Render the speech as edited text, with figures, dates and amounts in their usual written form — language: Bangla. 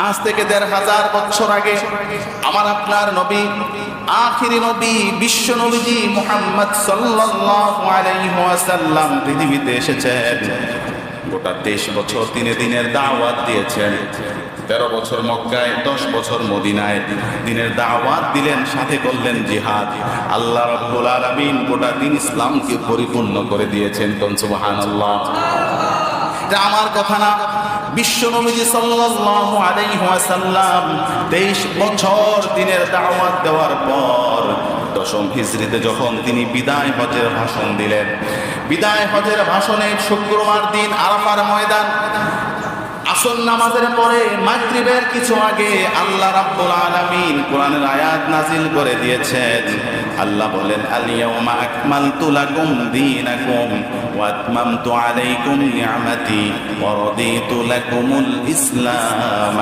আজ থেকে ১৫০০ বছর আগে আমার আপনার নবী, আখিরি নবী, বিশ্ব নবীজি মুহাম্মদ সাল্লাল্লাহু আলাইহি ওয়াসাল্লাম পৃথিবীতে এসেছেন। গোটা ২৩ বছর তিনি দিনের দাওয়াত দিয়েছেন। ১৩ বছর মক্কায়, ১০ বছর মদিনায় দিনের দাওয়াত দিলেন, সাথে করলেন জিহাদ। আল্লাহ রাব্বুল আলামিন গোটা দিন ইসলামকে পরিপূর্ণ করে দিয়েছেন। কোন সুবহানাল্লাহ। এটা আমার কথা না, বিশ্ব নবীজি সাল্লাল্লাহু আলাইহি ওয়াসাল্লাম ২৩ বছর দিনের দাওয়াত দেওয়ার পর ১০ম হিজরিতে যখন তিনি বিদায় হজের ভাষণ দিলেন, বিদায় হজের ভাষণে শুক্রবার দিন আরাফার ময়দান, আসর নামাজের পরে মাগরিবের কিছু আগে আল্লাহ রাব্বুল আলামিন কোরআনের আয়াত নাজিল করে দিয়েছেন। আল্লাহ বলেন, আল ইয়াউমা আকমালতু লাকুম দীনাকুম ওয়া আতমামতু আলাইকুম নি'মাতি ওয়া রাদিতু লাকুমুল ইসলাম